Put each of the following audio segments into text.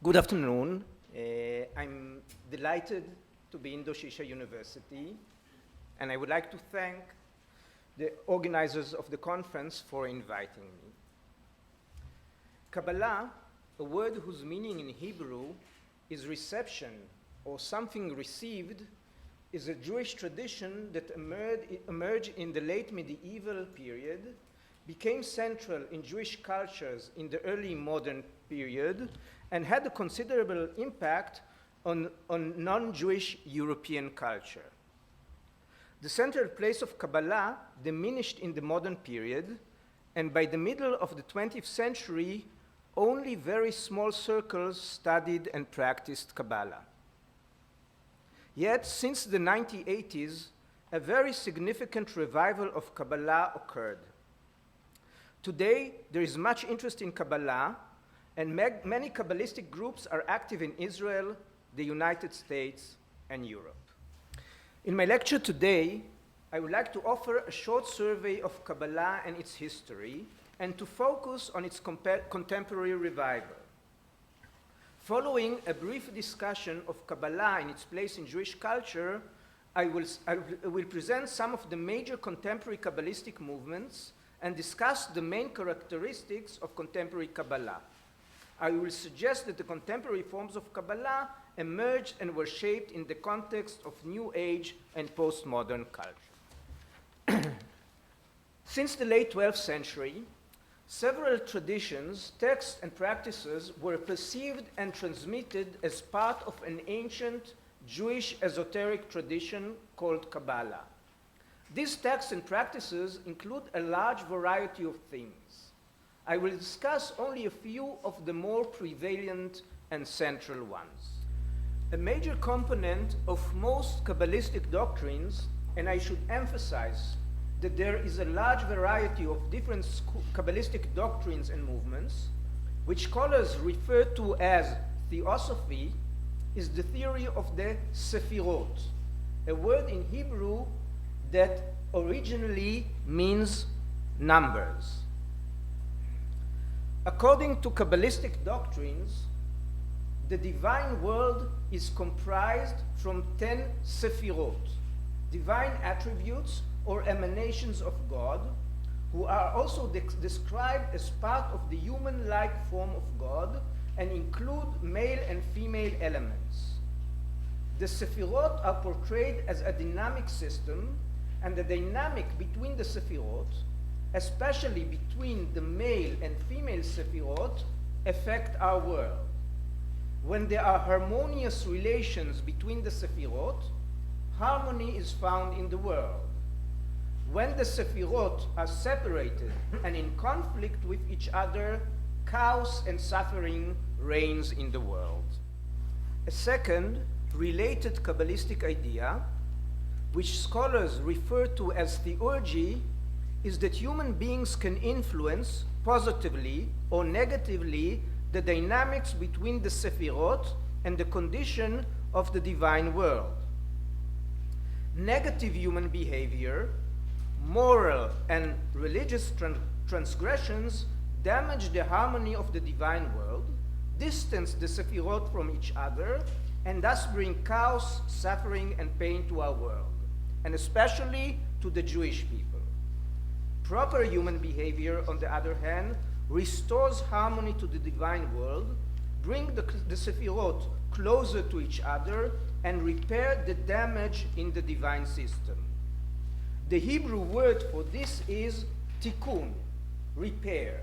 Good afternoon. I'm delighted to be in Doshisha University, and I would like to thank the organizers of the conference for inviting me. Kabbalah, a word whose meaning in Hebrew is reception or something received, is a Jewish tradition that emerged in the late medieval period, became central in Jewish cultures in the early modern period, and had a considerable impact on non-Jewish European culture. The central place of Kabbalah diminished in the modern period, and by the middle of the 20th century, only very small circles studied and practiced Kabbalah. Yet, since the 1980s, a very significant revival of Kabbalah occurred. Today, there is much interest in Kabbalah, and many Kabbalistic groups are active in Israel, the United States, and Europe. In my lecture today, I would like to offer a short survey of Kabbalah and its history, and to focus on its contemporary revival. Following a brief discussion of Kabbalah and its place in Jewish culture, I will present some of the major contemporary Kabbalistic movements and discuss the main characteristics of contemporary Kabbalah. I will suggest that the contemporary forms of Kabbalah emerged and were shaped in the context of New Age and postmodern culture. Since the late 12th century, several traditions, texts, and practices were perceived and transmitted as part of an ancient Jewish esoteric tradition called Kabbalah. These texts and practices include a large variety of themes. I will discuss only a few of the more prevalent and central ones. A major component of most Kabbalistic doctrines, and I should emphasize that there is a large variety of different Kabbalistic doctrines and movements, which scholars refer to as theosophy, is the theory of the Sephirot, a word in Hebrew that originally means numbers. According to Kabbalistic doctrines, the divine world is comprised from 10 Sephirot, divine attributes or emanations of God, who are also described as part of the human-like form of God and include male and female elements. The Sephirot are portrayed as a dynamic system, and the dynamic between the Sephirot, especially between the male and female Sephirot, affect our world. When there are harmonious relations between the Sephirot, harmony is found in the world. When the Sephirot are separated and in conflict with each other, chaos and suffering reigns in the world. A second, related Kabbalistic idea, which scholars refer to as theurgy, is that human beings can influence positively or negatively the dynamics between the Sephirot and the condition of the divine world. Negative human behavior, moral and religious transgressions damage the harmony of the divine world, distance the Sephirot from each other, and thus bring chaos, suffering, and pain to our world, and especially to the Jewish people. Proper human behavior, on the other hand, restores harmony to the divine world, bring the Sephirot closer to each other, and repair the damage in the divine system. The Hebrew word for this is tikkun, repair.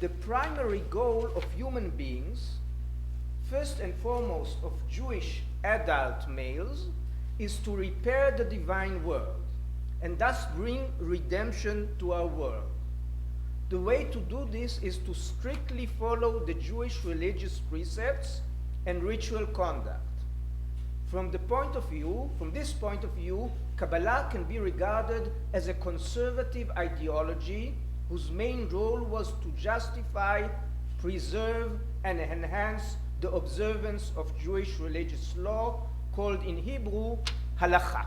The primary goal of human beings, first and foremost of Jewish adult males, is to repair the divine world, and thus bring redemption to our world. The way to do this is to strictly follow the Jewish religious precepts and ritual conduct. From this point of view, Kabbalah can be regarded as a conservative ideology whose main role was to justify, preserve, and enhance the observance of Jewish religious law, called in Hebrew halakha.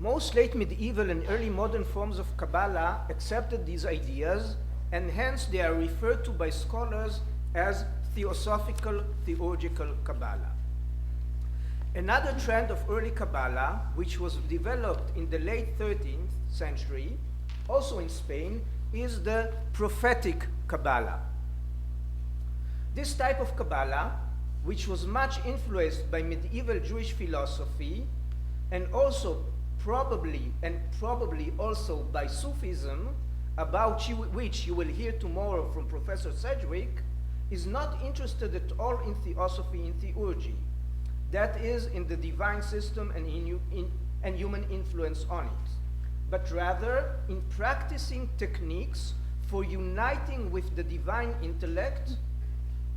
Most late medieval and early modern forms of Kabbalah accepted these ideas and hence they are referred to by scholars as theosophical theurgical Kabbalah. Another trend of early Kabbalah, which was developed in the late 13th century, also in Spain, is the prophetic Kabbalah. This type of Kabbalah, which was much influenced by medieval Jewish philosophy and also probably also by Sufism, about which you will hear tomorrow from Professor Sedgwick, is not interested at all in theosophy and theurgy, that is, in the divine system and human influence on it, but rather in practicing techniques for uniting with the divine intellect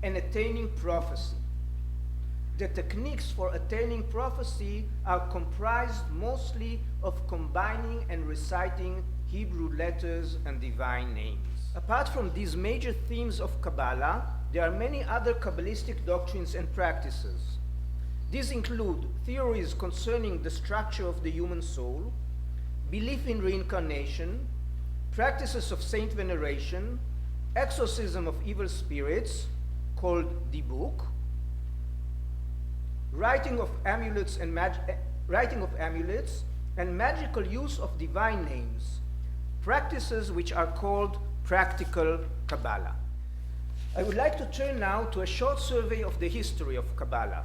and attaining prophecy. The techniques for attaining prophecy are comprised mostly of combining and reciting Hebrew letters and divine names. Apart from these major themes of Kabbalah, there are many other Kabbalistic doctrines and practices. These include theories concerning the structure of the human soul, belief in reincarnation, practices of saint veneration, exorcism of evil spirits, called dibuk, writing of amulets and magical use of divine names, practices which are called practical Kabbalah. I would like to turn now to a short survey of the history of Kabbalah.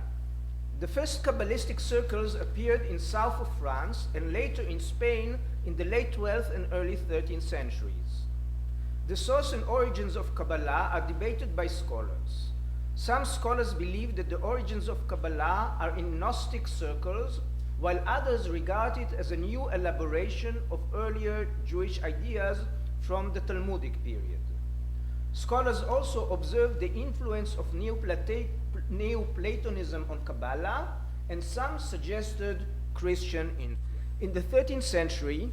The first Kabbalistic circles appeared in south of France and later in Spain in the late 12th and early 13th centuries. The source and origins of Kabbalah are debated by scholars. Some scholars believe that the origins of Kabbalah are in Gnostic circles, while others regard it as a new elaboration of earlier Jewish ideas from the Talmudic period. Scholars also observed the influence of Neoplatonism on Kabbalah, and some suggested Christian influence. In the 13th century,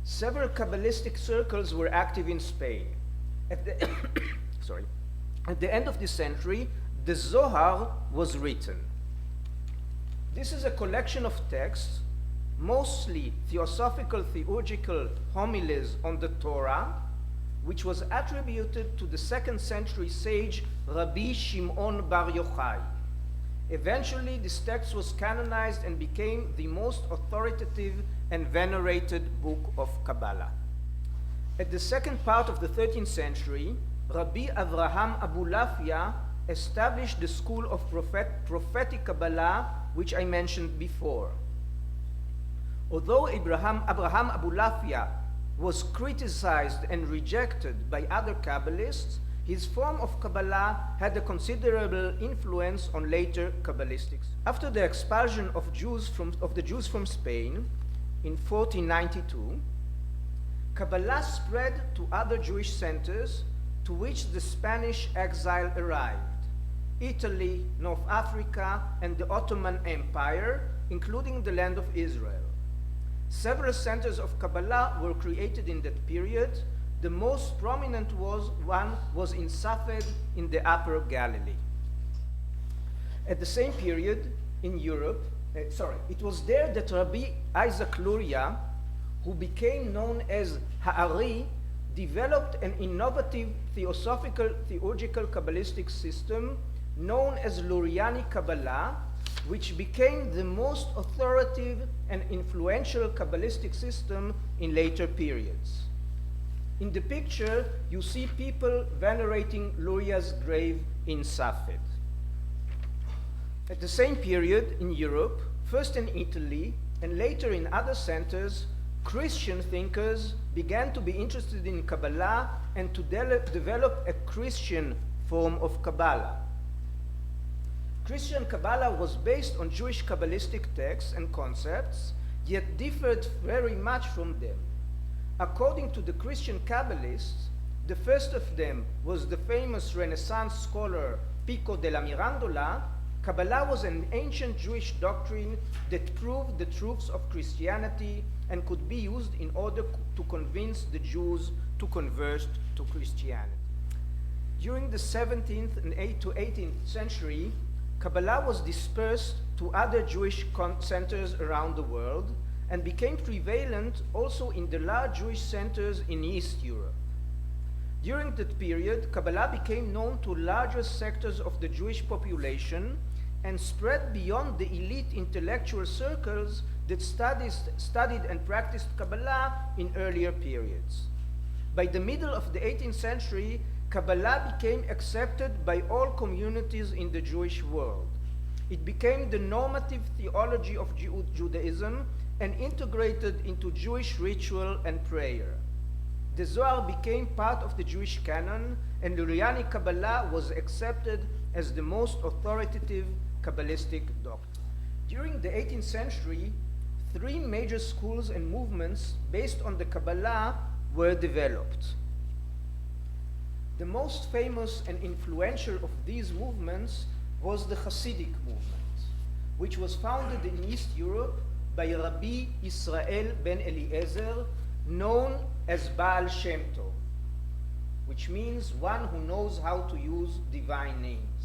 several Kabbalistic circles were active in Spain. At the end of the century, the Zohar was written. This is a collection of texts, mostly theosophical theurgical homilies on the Torah, which was attributed to the 2nd century sage Rabbi Shimon Bar Yochai. Eventually, this text was canonized and became the most authoritative and venerated book of Kabbalah. At the second part of the 13th century, Rabbi Avraham Abulafia established the school of prophetic Kabbalah, which I mentioned before. Although Abraham Abulafia was criticized and rejected by other Kabbalists, his form of Kabbalah had a considerable influence on later Kabbalistics. After the expulsion of the Jews from Spain in 1492, Kabbalah spread to other Jewish centers to which the Spanish exile arrived: Italy, North Africa, and the Ottoman Empire, including the land of Israel. Several centers of Kabbalah were created in that period. The most prominent one was in Safed in the Upper Galilee. At the same period in Europe, it was there that Rabbi Isaac Luria, who became known as Ha'ari, developed an innovative theosophical theurgical Kabbalistic system known as Luriani Kabbalah, which became the most authoritative and influential Kabbalistic system in later periods. In the picture, you see people venerating Luria's grave in Safed. At the same period in Europe, first in Italy and later in other centers, Christian thinkers began to be interested in Kabbalah and to develop a Christian form of Kabbalah. Christian Kabbalah was based on Jewish Kabbalistic texts and concepts, yet differed very much from them. According to the Christian Kabbalists, the first of them was the famous Renaissance scholar Pico della Mirandola. Kabbalah was an ancient Jewish doctrine that proved the truths of Christianity and could be used in order to convince the Jews to convert to Christianity. During the 17th and 18th century, Kabbalah was dispersed to other Jewish centers around the world and became prevalent also in the large Jewish centers in East Europe. During that period, Kabbalah became known to larger sectors of the Jewish population and spread beyond the elite intellectual circles that studied and practiced Kabbalah in earlier periods. By the middle of the 18th century, Kabbalah became accepted by all communities in the Jewish world. It became the normative theology of Judaism and integrated into Jewish ritual and prayer. The Zohar became part of the Jewish canon, and Luriani Kabbalah was accepted as the most authoritative Kabbalistic doctrine. During the 18th century, three major schools and movements based on the Kabbalah were developed. The most famous and influential of these movements was the Hasidic movement, which was founded in East Europe by Rabbi Israel ben Eliezer, known as Baal Shem Tov, which means one who knows how to use divine names.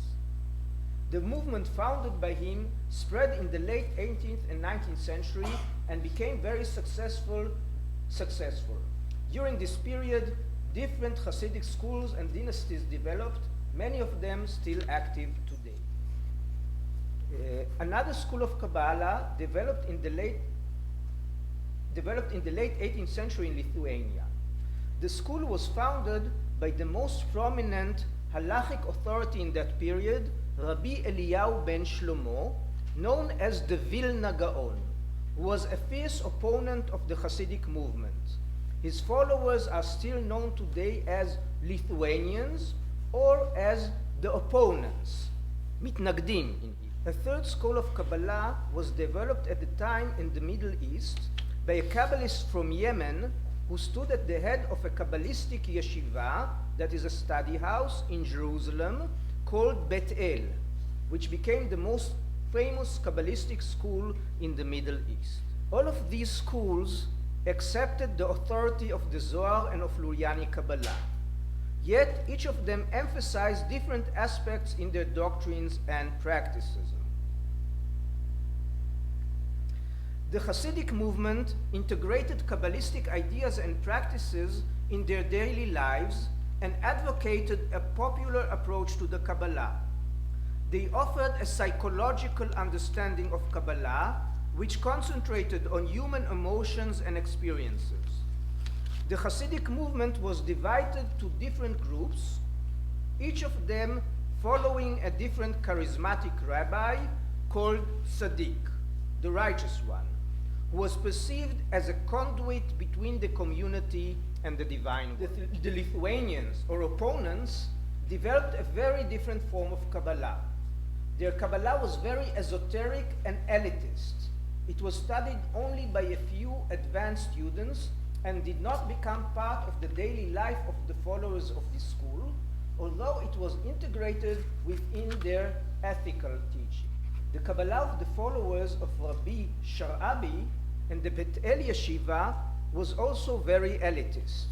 The movement founded by him spread in the late 18th and 19th century and became very successful. During this period, different Hasidic schools and dynasties developed, many of them still active today. Another school of Kabbalah developed in the late 18th century in Lithuania. The school was founded by the most prominent halachic authority in that period, Rabbi Eliyahu ben Shlomo, known as the Vilna Gaon, who was a fierce opponent of the Hasidic movement. His followers are still known today as Lithuanians or as the opponents, mitnagdim in Hebrew. A third school of Kabbalah was developed at the time in the Middle East by a Kabbalist from Yemen who stood at the head of a Kabbalistic yeshiva, that is a study house in Jerusalem, called Bet El, which became the most famous Kabbalistic school in the Middle East. All of these schools accepted the authority of the Zohar and of Luriani Kabbalah. Yet each of them emphasized different aspects in their doctrines and practices. The Hasidic movement integrated Kabbalistic ideas and practices in their daily lives and advocated a popular approach to the Kabbalah. They offered a psychological understanding of Kabbalah which concentrated on human emotions and experiences. The Hasidic movement was divided to different groups, each of them following a different charismatic rabbi called Tzaddik, the righteous one, who was perceived as a conduit between the community and the divine. The Lithuanians, or opponents, developed a very different form of Kabbalah. Their Kabbalah was very esoteric and elitist. It was studied only by a few advanced students and did not become part of the daily life of the followers of this school, although it was integrated within their ethical teaching. The Kabbalah of the followers of Rabbi Sharabi and the Bet El Yeshiva was also very elitist.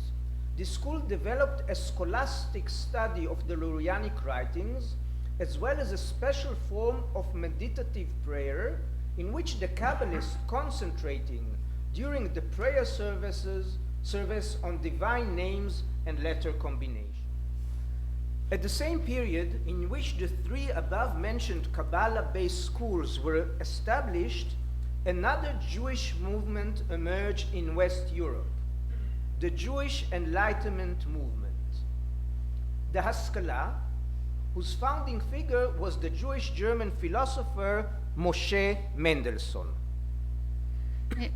The school developed a scholastic study of the Lurianic writings, as well as a special form of meditative prayer in which the Kabbalists concentrating during the prayer service on divine names and letter combination. At the same period in which the three above-mentioned Kabbalah-based schools were established, another Jewish movement emerged in West Europe, the Jewish Enlightenment movement. The Haskalah, whose founding figure was the Jewish-German philosopher Moshe Mendelssohn.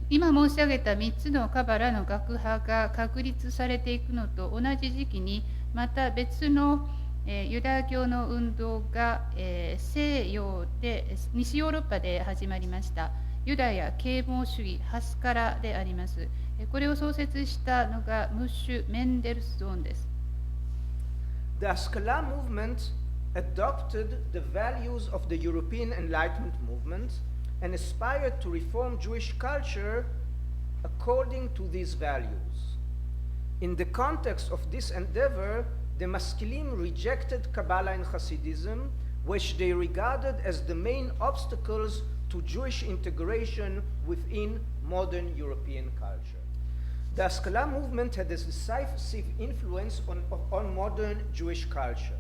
今申し上げた3つのカバラの学派が確立されていくのと同じ時期に、また別のユダヤ教の運動が西洋で西ヨーロッパで始まりました。ユダヤ啓蒙主義ハスカラであります。これを創設したのがムッシュ・メンデルソンです。The Haskalah movement adopted the values of the European Enlightenment movement and aspired to reform Jewish culture according to these values. In the context of this endeavor, the Maskilim rejected Kabbalah and Hasidism, which they regarded as the main obstacles to Jewish integration within modern European culture. The Haskalah movement had a decisive influence on modern Jewish culture.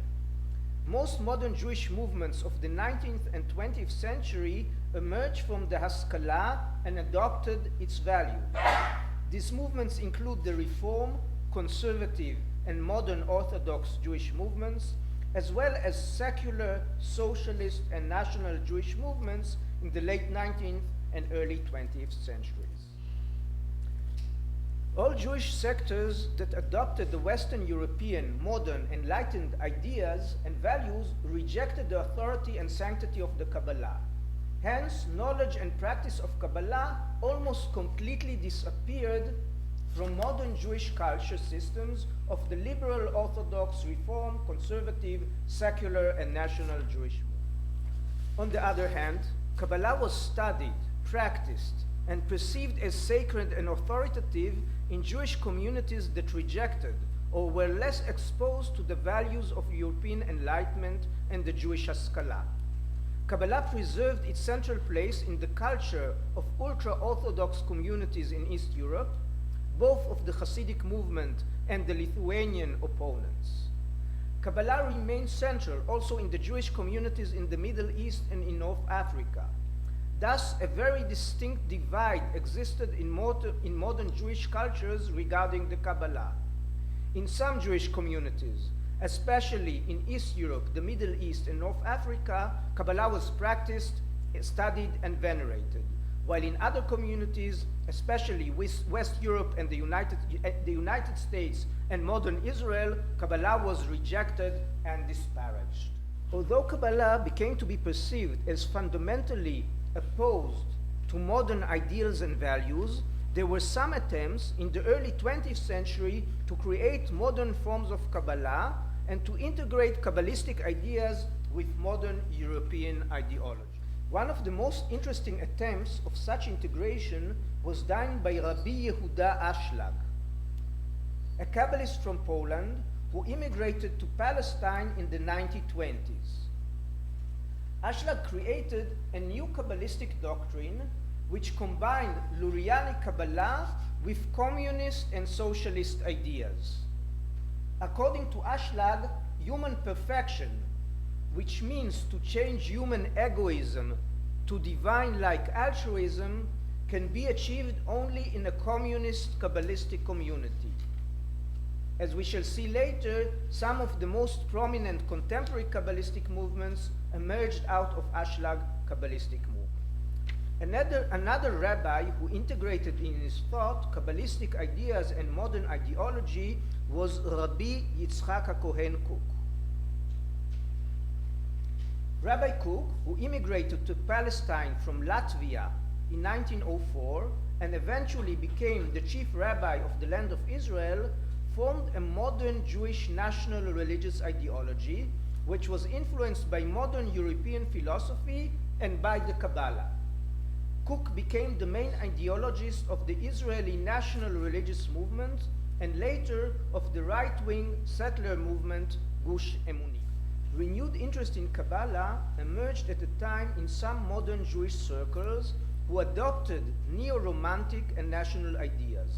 Most modern Jewish movements of the 19th and 20th century emerged from the Haskalah and adopted its value. These movements include the Reform, Conservative, and Modern Orthodox Jewish movements, as well as secular, socialist, and national Jewish movements in the late 19th and early 20th centuries. All Jewish sectors that adopted the Western European, modern, enlightened ideas and values rejected the authority and sanctity of the Kabbalah. Hence, knowledge and practice of Kabbalah almost completely disappeared from modern Jewish culture systems of the liberal, Orthodox, Reform, Conservative, secular, and national Jewish movement. On the other hand, Kabbalah was studied, practiced, and perceived as sacred and authoritative in Jewish communities that rejected or were less exposed to the values of European Enlightenment and the Jewish Haskalah. Kabbalah preserved its central place in the culture of ultra-Orthodox communities in East Europe, both of the Hasidic movement and the Lithuanian opponents. Kabbalah remained central also in the Jewish communities in the Middle East and in North Africa. Thus, a very distinct divide existed in modern Jewish cultures regarding the Kabbalah. In some Jewish communities, especially in East Europe, the Middle East, and North Africa, Kabbalah was practiced, studied, and venerated, while in other communities, especially West Europe and the United States and modern Israel, Kabbalah was rejected and disparaged. Although Kabbalah became to be perceived as fundamentally opposed to modern ideals and values, there were some attempts in the early 20th century to create modern forms of Kabbalah and to integrate Kabbalistic ideas with modern European ideology. One of the most interesting attempts of such integration was done by Rabbi Yehuda Ashlag, a Kabbalist from Poland who immigrated to Palestine in the 1920s. Ashlag created a new Kabbalistic doctrine which combined Luriani Kabbalah with communist and socialist ideas. According to Ashlag, human perfection, which means to change human egoism to divine-like altruism, can be achieved only in a communist Kabbalistic community. As we shall see later, some of the most prominent contemporary Kabbalistic movements emerged out of Ashlag Kabbalistic movement. Another rabbi who integrated in his thought Kabbalistic ideas and modern ideology was Rabbi Yitzchak HaKohen Kook. Rabbi Kook, who immigrated to Palestine from Latvia in 1904 and eventually became the chief rabbi of the land of Israel, formed a modern Jewish national religious ideology which was influenced by modern European philosophy and by the Kabbalah. Kook became the main ideologist of the Israeli national religious movement and later of the right-wing settler movement Gush Emunim. Renewed interest in Kabbalah emerged at the time in some modern Jewish circles who adopted neo-romantic and national ideas.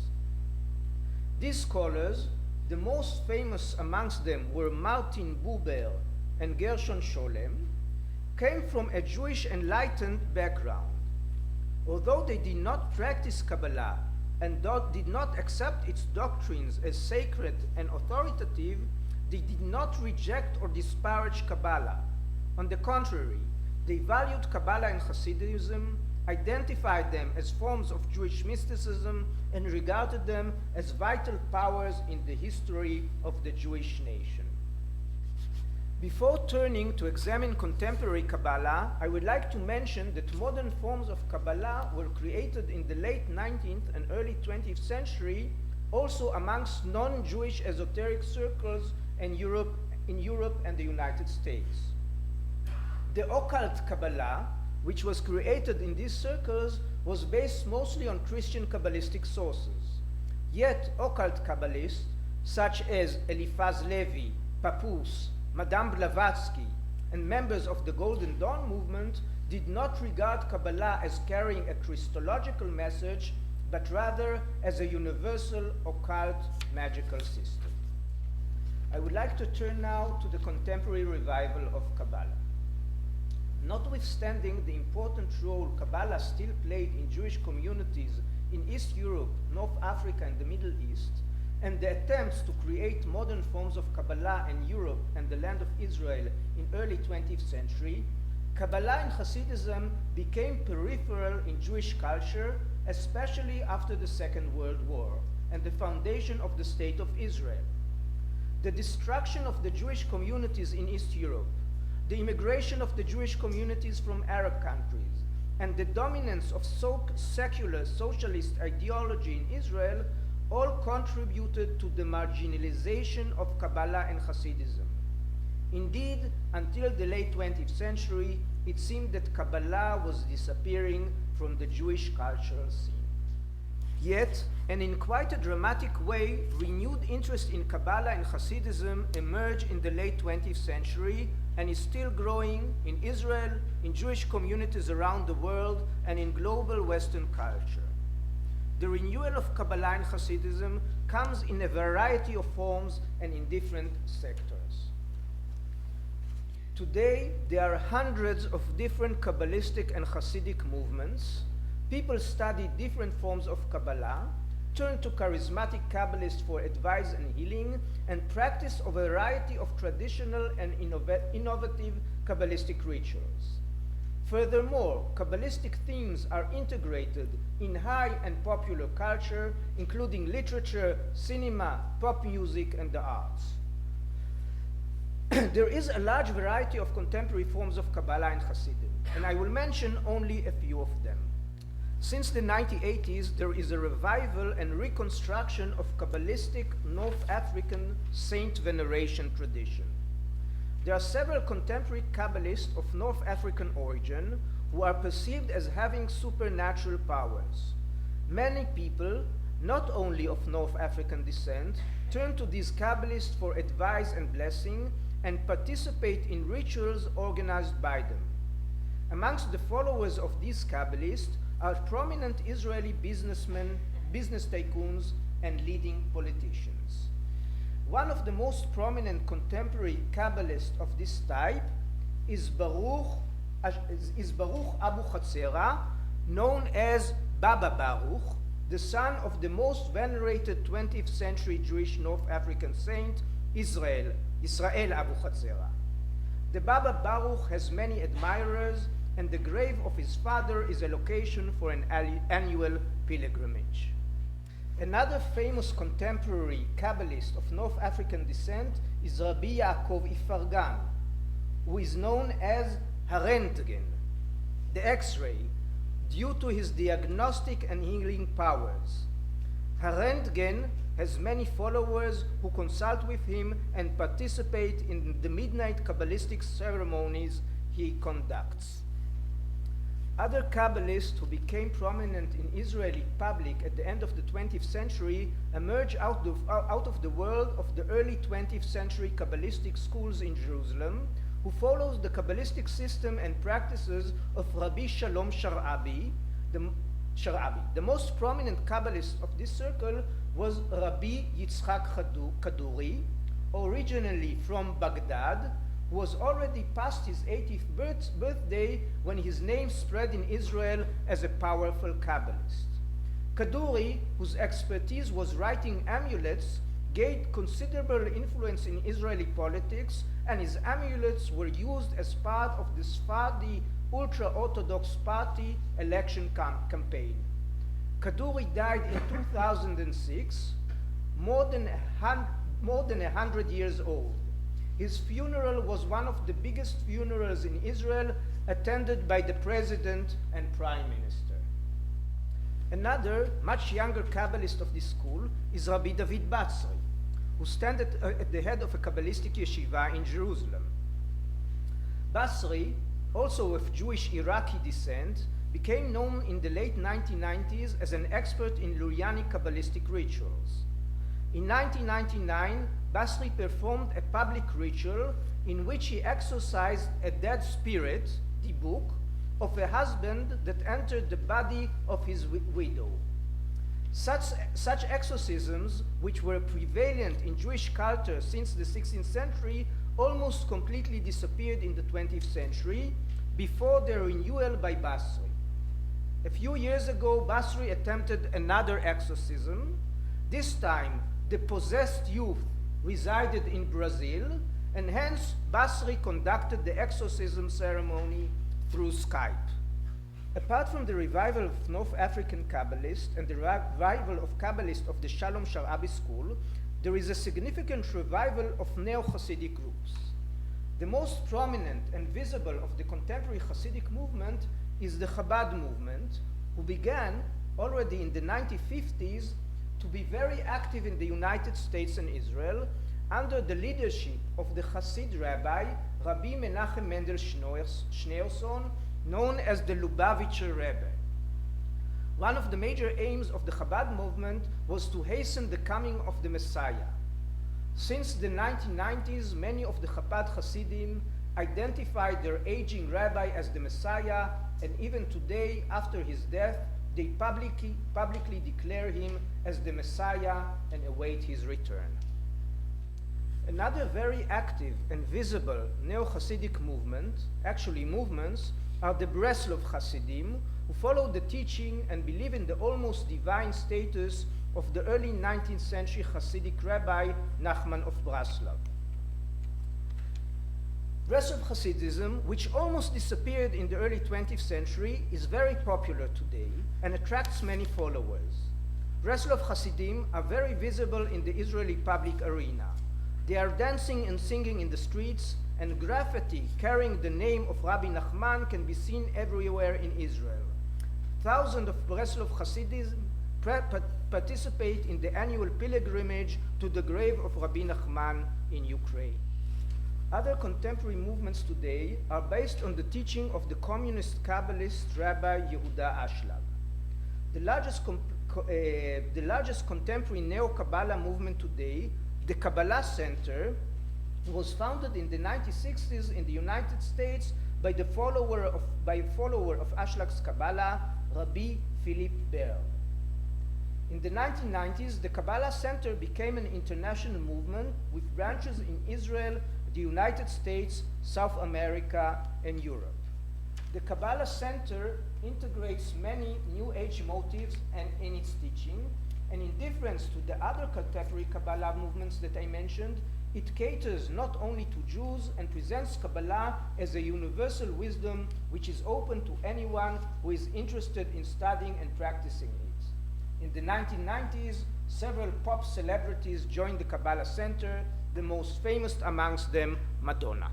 These scholars, the most famous amongst them were Martin Buber and Gershon Scholem, came from a Jewish enlightened background. Although they did not practice Kabbalah and did not accept its doctrines as sacred and authoritative, they did not reject or disparage Kabbalah. On the contrary, they valued Kabbalah and Hasidism, identified them as forms of Jewish mysticism, and regarded them as vital powers in the history of the Jewish nation. Before turning to examine contemporary Kabbalah, I would like to mention that modern forms of Kabbalah were created in the late 19th and early 20th century, also amongst non-Jewish esoteric circles in Europe and the United States. The occult Kabbalah, which was created in these circles, was based mostly on Christian Kabbalistic sources. Yet occult Kabbalists, such as Eliphaz Levi, Pappus, Madame Blavatsky, and members of the Golden Dawn movement did not regard Kabbalah as carrying a Christological message, but rather as a universal occult magical system. I would like to turn now to the contemporary revival of Kabbalah. Notwithstanding the important role Kabbalah still played in Jewish communities in East Europe, North Africa, and the Middle East, and the attempts to create modern forms of Kabbalah in Europe and the land of Israel in early 20th century, Kabbalah and Hasidism became peripheral in Jewish culture, especially after the Second World War and the foundation of the State of Israel. The destruction of the Jewish communities in East Europe, the immigration of the Jewish communities from Arab countries, and the dominance of secular socialist ideology in Israel all contributed to the marginalization of Kabbalah and Hasidism. Indeed, until the late 20th century, it seemed that Kabbalah was disappearing from the Jewish cultural scene. Yet, and in quite a dramatic way, renewed interest in Kabbalah and Hasidism emerged in the late 20th century and is still growing in Israel, in Jewish communities around the world, and in global Western culture. The renewal of Kabbalah and Hasidism comes in a variety of forms and in different sectors. Today, there are hundreds of different Kabbalistic and Hasidic movements. People study different forms of Kabbalah, turn to charismatic Kabbalists for advice and healing, and practice a variety of traditional and innovative Kabbalistic rituals. Furthermore, Kabbalistic themes are integrated in high and popular culture, including literature, cinema, pop music, and the arts. There is a large variety of contemporary forms of Kabbalah and Hasidim, and I will mention only a few of them. Since the 1980s, there is a revival and reconstruction of Kabbalistic North African saint veneration tradition. There are several contemporary Kabbalists of North African origin who are perceived as having supernatural powers. Many people, not only of North African descent, turn to these Kabbalists for advice and blessing and participate in rituals organized by them. Amongst the followers of these Kabbalists are prominent Israeli businessmen, business tycoons, and leading politicians. One of the most prominent contemporary Kabbalists of this type is Baruch Abu Chatzera, known as Baba Baruch, the son of the most venerated 20th century Jewish North African saint, Israel Abu Chatzera. The Baba Baruch has many admirers, and the grave of his father is a location for an annual pilgrimage. Another famous contemporary Kabbalist of North African descent is Rabbi Yaakov Ifargan, who is known as Harentgen, the X-ray, due to his diagnostic and healing powers. Harentgen has many followers who consult with him and participate in the midnight Kabbalistic ceremonies he conducts. Other Kabbalists who became prominent in Israeli public at the end of the 20th century emerged out of the world of the early 20th century Kabbalistic schools in Jerusalem, who follows the Kabbalistic system and practices of Rabbi Shalom Sharabi. The most prominent Kabbalist of this circle was Rabbi Yitzchak Kaduri, originally from Baghdad, who was already past his 80th birthday when his name spread in Israel as a powerful Kabbalist. Kaduri, whose expertise was writing amulets, gained considerable influence in Israeli politics, and his amulets were used as part of the Sephardi ultra-Orthodox party election campaign. Kaduri died in 2006, more than 100 years old. His funeral was one of the biggest funerals in Israel, attended by the president and prime minister. Another, much younger Kabbalist of this school is Rabbi David Batsri, who stands at the head of a Kabbalistic yeshiva in Jerusalem. Basri, also of Jewish Iraqi descent, became known in the late 1990s as an expert in Luriani Kabbalistic rituals. In 1999, Basri performed a public ritual in which he exorcised a dead spirit, Dibuk, of a husband that entered the body of his widow. Such exorcisms, which were prevalent in Jewish culture since the 16th century, almost completely disappeared in the 20th century before their renewal by Basri. A few years ago, Basri attempted another exorcism. This time, the possessed youth resided in Brazil, and hence Basri conducted the exorcism ceremony through Skype. Apart from the revival of North African Kabbalists and the revival of Kabbalists of the Shalom Sharabi school, there is a significant revival of neo-Hasidic groups. The most prominent and visible of the contemporary Hasidic movement is the Chabad movement, who began already in the 1950s to be very active in the United States and Israel under the leadership of the Hasid rabbi Rabbi Menachem Mendel Schneerson, known as the Lubavitcher Rebbe. One of the major aims of the Chabad movement was to hasten the coming of the Messiah. Since the 1990s, many of the Chabad Hasidim identified their aging rabbi as the Messiah, and even today, after his death, they publicly declare him as the Messiah and await his return. Another very active and visible neo-Hasidic movement, actually movements, are the Breslov Hasidim, who follow the teaching and believe in the almost divine status of the early 19th century Hasidic rabbi Nachman of Breslov. Breslov Hasidism, which almost disappeared in the early 20th century, is very popular today and attracts many followers. Breslov Hasidim are very visible in the Israeli public arena. They are dancing and singing in the streets, and graffiti carrying the name of Rabbi Nachman can be seen everywhere in Israel. Thousands of Breslov Hasidim participate in the annual pilgrimage to the grave of Rabbi Nachman in Ukraine. Other contemporary movements today are based on the teaching of the communist Kabbalist Rabbi Yehuda Ashlag. The largest contemporary Neo-Kabbalah movement today, the Kabbalah Center, was founded in the 1960s in the United States by a follower of Ashlag's Kabbalah, Rabbi Philip Ber. In the 1990s, the Kabbalah Center became an international movement with branches in Israel, the United States, South America, and Europe. The Kabbalah Center integrates many New Age motives in its teaching, and in difference to the other contemporary Kabbalah movements that I mentioned, it caters not only to Jews and presents Kabbalah as a universal wisdom which is open to anyone who is interested in studying and practicing it. In the 1990s, several pop celebrities joined the Kabbalah Center, the most famous amongst them, Madonna.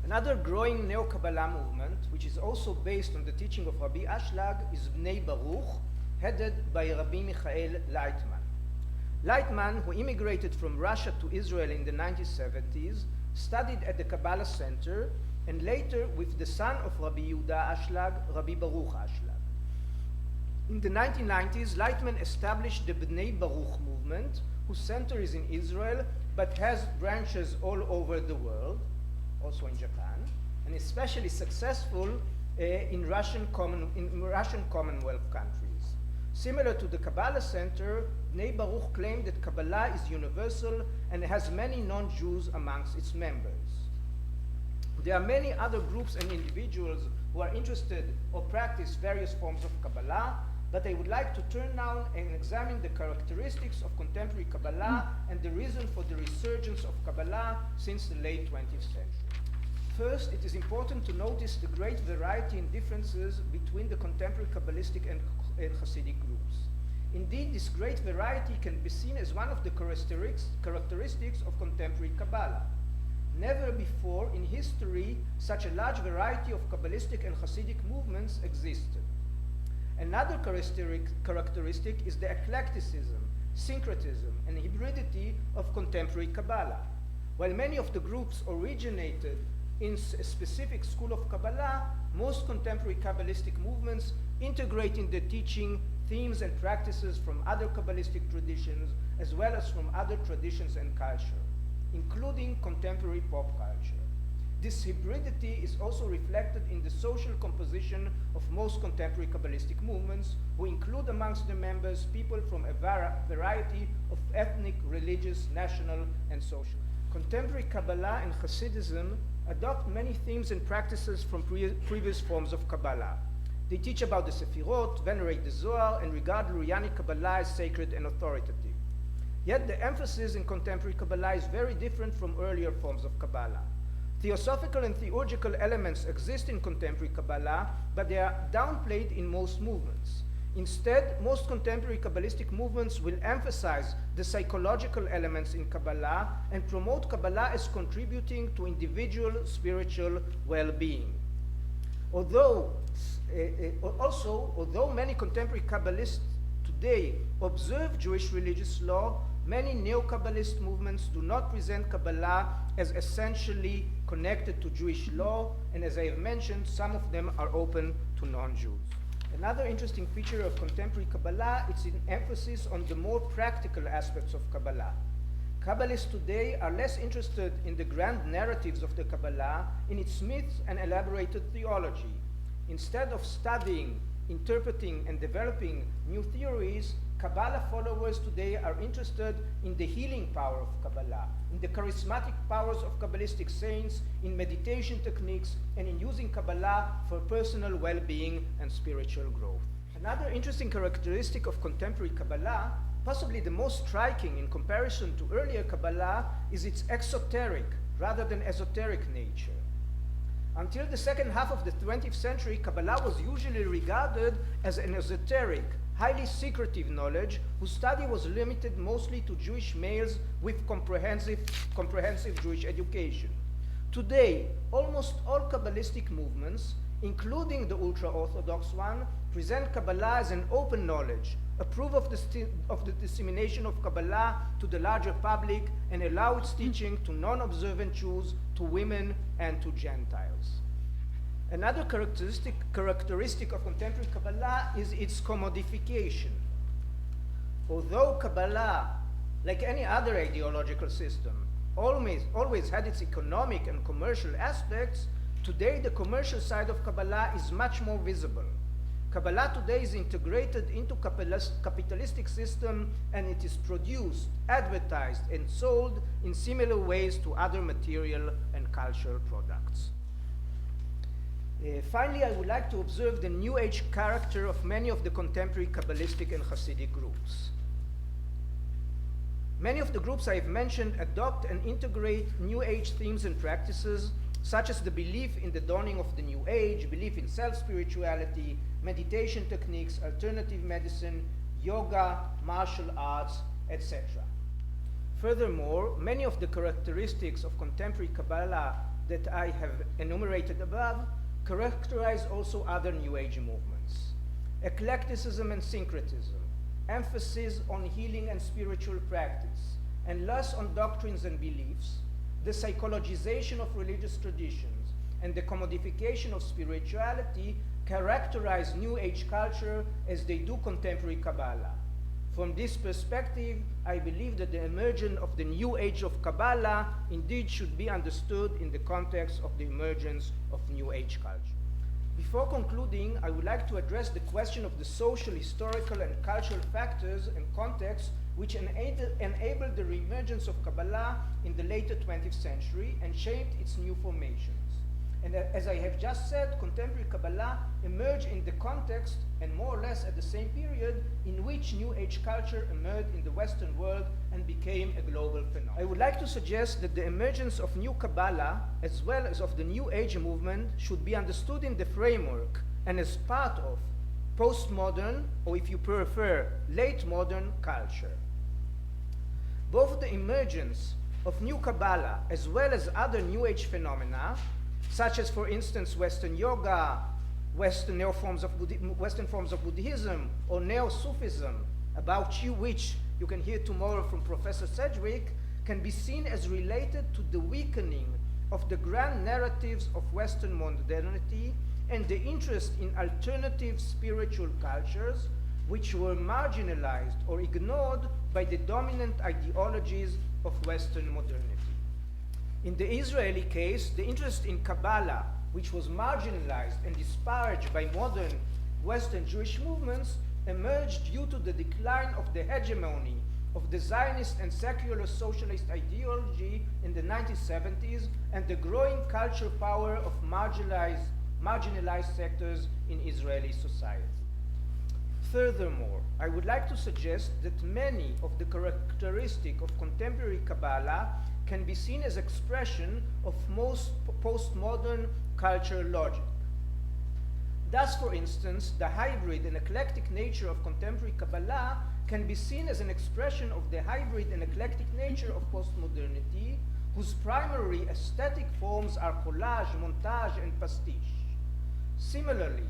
Another growing Neo-Kabbalah movement, which is also based on the teaching of Rabbi Ashlag, is Bnei Baruch, headed by Rabbi Michael Leitman. Leitman, who immigrated from Russia to Israel in the 1970s, studied at the Kabbalah Center, and later with the son of Rabbi Yehuda Ashlag, Rabbi Baruch Ashlag. In the 1990s, Leitman established the Bnei Baruch movement, whose center is in Israel, but has branches all over the world, also in Japan, and especially successful in Russian Commonwealth countries. Similar to the Kabbalah Center, Bnei Baruch claimed that Kabbalah is universal and has many non-Jews amongst its members. There are many other groups and individuals who are interested or practice various forms of Kabbalah, but I would like to turn now and examine the characteristics of contemporary Kabbalah and the reason for the resurgence of Kabbalah since the late 20th century. First, it is important to notice the great variety and differences between the contemporary Kabbalistic and Hasidic groups. Indeed, this great variety can be seen as one of the characteristics of contemporary Kabbalah. Never before in history such a large variety of Kabbalistic and Hasidic movements existed. Another characteristic is the eclecticism, syncretism, and hybridity of contemporary Kabbalah. While many of the groups originated in a specific school of Kabbalah, most contemporary Kabbalistic movements integrate in their teaching themes and practices from other Kabbalistic traditions, as well as from other traditions and culture, including contemporary pop culture. This hybridity is also reflected in the social composition of most contemporary Kabbalistic movements, who include amongst their members people from a variety of ethnic, religious, national, and social. Contemporary Kabbalah and Hasidism adopt many themes and practices from previous forms of Kabbalah. They teach about the Sefirot, venerate the Zohar, and regard Lurianic Kabbalah as sacred and authoritative. Yet the emphasis in contemporary Kabbalah is very different from earlier forms of Kabbalah. Theosophical and theurgical elements exist in contemporary Kabbalah, but they are downplayed in most movements. Instead, most contemporary Kabbalistic movements will emphasize the psychological elements in Kabbalah and promote Kabbalah as contributing to individual spiritual well-being. Although many contemporary Kabbalists today observe Jewish religious law, many neo-Kabbalist movements do not present Kabbalah as essentially connected to Jewish law, and as I have mentioned, some of them are open to non-Jews. Another interesting feature of contemporary Kabbalah is its emphasis on the more practical aspects of Kabbalah. Kabbalists today are less interested in the grand narratives of the Kabbalah, in its myths and elaborated theology. Instead of studying, interpreting, and developing new theories, Kabbalah followers today are interested in the healing power of Kabbalah, in the charismatic powers of Kabbalistic saints, in meditation techniques, and in using Kabbalah for personal well-being and spiritual growth. Another interesting characteristic of contemporary Kabbalah, possibly the most striking in comparison to earlier Kabbalah, is its exoteric rather than esoteric nature. Until the second half of the 20th century, Kabbalah was usually regarded as an esoteric, highly secretive knowledge whose study was limited mostly to Jewish males with comprehensive Jewish education. Today, almost all Kabbalistic movements, including the ultra-Orthodox one, present Kabbalah as an open knowledge, approve of the dissemination of Kabbalah to the larger public, and allow its teaching to non-observant Jews, to women, and to Gentiles. Another characteristic of contemporary Kabbalah is its commodification. Although Kabbalah, like any other ideological system, always had its economic and commercial aspects, today the commercial side of Kabbalah is much more visible. Kabbalah today is integrated into capitalistic system, and it is produced, advertised, and sold in similar ways to other material and cultural products. Finally, I would like to observe the New Age character of many of the contemporary Kabbalistic and Hasidic groups. Many of the groups I have mentioned adopt and integrate New Age themes and practices, such as the belief in the dawning of the New Age, belief in self-spirituality, meditation techniques, alternative medicine, yoga, martial arts, etc. Furthermore, many of the characteristics of contemporary Kabbalah that I have enumerated above characterize also other New Age movements. Eclecticism and syncretism, emphasis on healing and spiritual practice, and less on doctrines and beliefs, the psychologization of religious traditions, and the commodification of spirituality characterize New Age culture as they do contemporary Kabbalah. From this perspective, I believe that the emergence of the New Age of Kabbalah indeed should be understood in the context of the emergence of New Age culture. Before concluding, I would like to address the question of the social, historical, and cultural factors and contexts which enabled the reemergence of Kabbalah in the later 20th century and shaped its new formations. And as I have just said, contemporary Kabbalah emerged in the context and more or less at the same period in which New Age culture emerged in the Western world and became a global phenomenon. I would like to suggest that the emergence of New Kabbalah, as well as of the New Age movement, should be understood in the framework and as part of postmodern, or if you prefer, late modern culture. Both the emergence of New Kabbalah as well as other New Age phenomena, such as, for instance, Western yoga, Western forms of Buddhism, or Neo-Sufism, about which you can hear tomorrow from Professor Sedgwick, can be seen as related to the weakening of the grand narratives of Western modernity and the interest in alternative spiritual cultures, which were marginalized or ignored by the dominant ideologies of Western modernity. In the Israeli case, the interest in Kabbalah, which was marginalized and disparaged by modern Western Jewish movements, emerged due to the decline of the hegemony of the Zionist and secular socialist ideology in the 1970s and the growing cultural power of marginalized sectors in Israeli society. Furthermore, I would like to suggest that many of the characteristics of contemporary Kabbalah can be seen as expression of most postmodern cultural logic. Thus, for instance, the hybrid and eclectic nature of contemporary Kabbalah can be seen as an expression of the hybrid and eclectic nature of postmodernity, whose primary aesthetic forms are collage, montage, and pastiche. Similarly,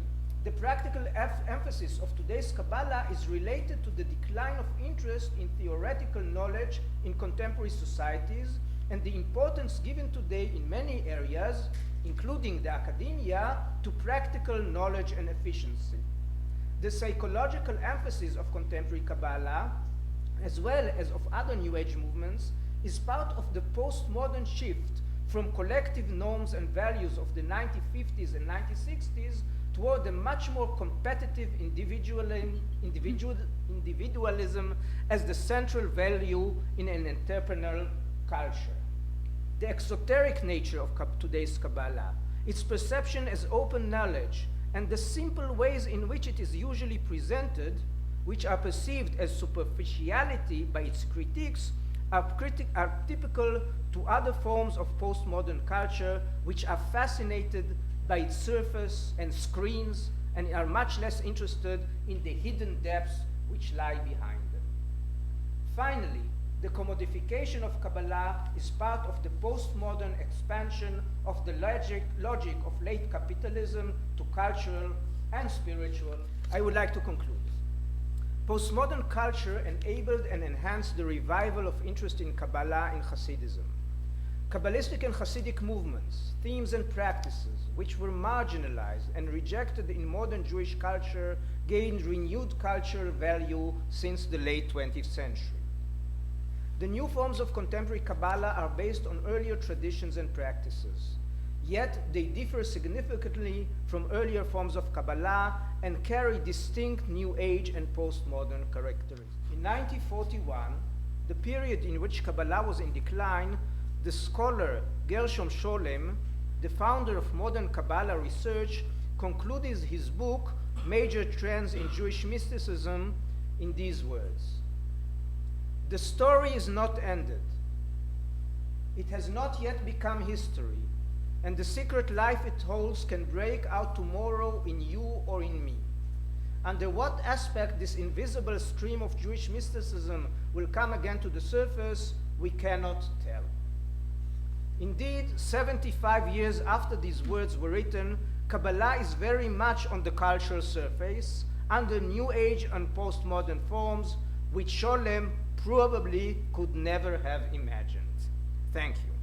the practical emphasis of today's Kabbalah is related to the decline of interest in theoretical knowledge in contemporary societies and the importance given today in many areas, including the academia, to practical knowledge and efficiency. The psychological emphasis of contemporary Kabbalah, as well as of other New Age movements, is part of the postmodern shift from collective norms and values of the 1950s and 1960s toward a much more competitive individualism as the central value in an entrepreneurial culture. The exoteric nature of today's Kabbalah, its perception as open knowledge, and the simple ways in which it is usually presented, which are perceived as superficiality by its critics, are typical to other forms of postmodern culture, which are fascinated by its surface and screens and are much less interested in the hidden depths which lie behind them. Finally, the commodification of Kabbalah is part of the postmodern expansion of the logic of late capitalism to cultural and spiritual. I would like to conclude. Postmodern culture enabled and enhanced the revival of interest in Kabbalah in Hasidism. Kabbalistic and Hasidic movements, themes and practices which were marginalized and rejected in modern Jewish culture gained renewed cultural value since the late 20th century. The new forms of contemporary Kabbalah are based on earlier traditions and practices, yet they differ significantly from earlier forms of Kabbalah and carry distinct New Age and postmodern characteristics. In 1941, the period in which Kabbalah was in decline, the scholar Gershom Scholem, the founder of modern Kabbalah research, concluded his book, Major Trends in Jewish Mysticism, in these words: "The story is not ended. It has not yet become history, and the secret life it holds can break out tomorrow in you or in me. Under what aspect this invisible stream of Jewish mysticism will come again to the surface, we cannot tell." Indeed, 75 years after these words were written, Kabbalah is very much on the cultural surface, under New Age and postmodern forms, which Scholem probably could never have imagined. Thank you.